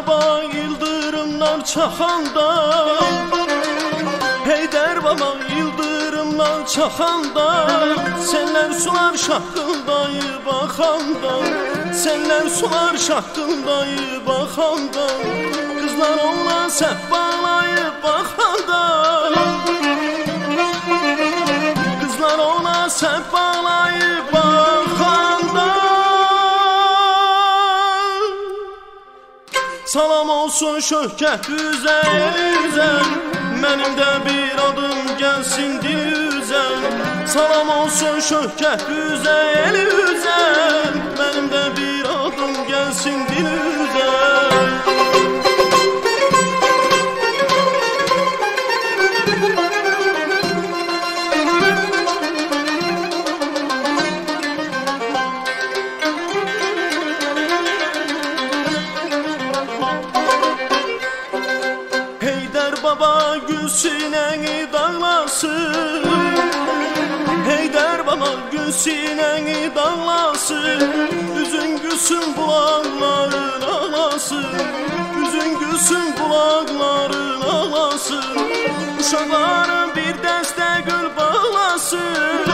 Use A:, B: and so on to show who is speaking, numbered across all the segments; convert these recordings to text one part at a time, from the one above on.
A: baba yıldırımlar çaxanda, Heydər baba yıldırımlar çaxanda, senler sular şaqqıldayı baxanda, senler sular şaqqıldayı baxanda, kızlar ona səhv bağlayıb baxanda, kızlar ona səhv bağlayıb baxanda. Salam olsun şöhkət üzə, üzə, mənim də bir adım gəlsin dil üzə. Salam olsun şöhkət üzə, üzə, mənim də bir adım gəlsin dil üzə. Baba gülsünəni dağlasın, Heydər baba gülsünəni dağlasın, üzün gülsün bulaqların ağlasın, üzün gülsün bulaqların ağlasın, uşaqların bir dəstə gül bağlasın,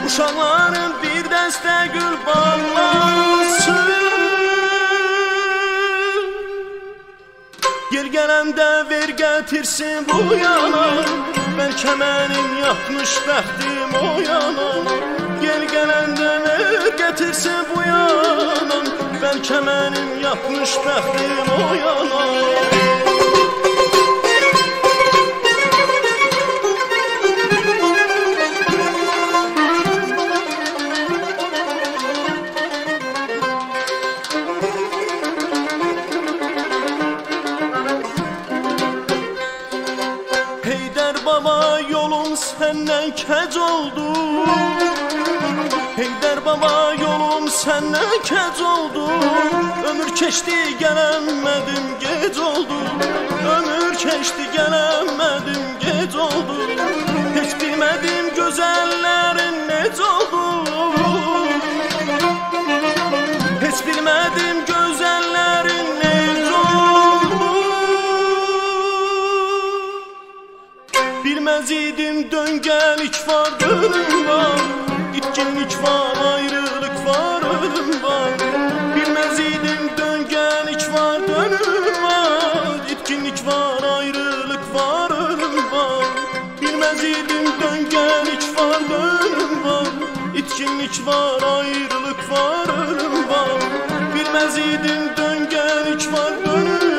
A: uşaqların bir dəstə gül bağlasın. Gel gələndə ver gətirsin bu yana, bəlkə mənim yatmış bəxtim o yana. Gel gələndə ver gətirsin bu yana, bəlkə mənim yatmış bəxtim o yana. Heydər baba yolum səndən kəc oldu, Heydər baba yolum səndən kəc oldu, ömür keçdi gələnmədim gec oldu, ömür keçdi gələnmədim gec oldu, heç bilmədim gözəllərin necə oldu, heç bilmədim gözəllərin necə oldu. Bilməz idim döngəlik var, dönüm var, itkinlik var, ayrılık var, ölüm var. Bilməz idim döngəlik var, dönüm var, itkinlik var, ayrılık var, ölüm var. Bilməz idim döngəlik var, dönüm var, itkinlik var, ayrılık var, ölüm var. Bilməz idim döngəlik var, dönüm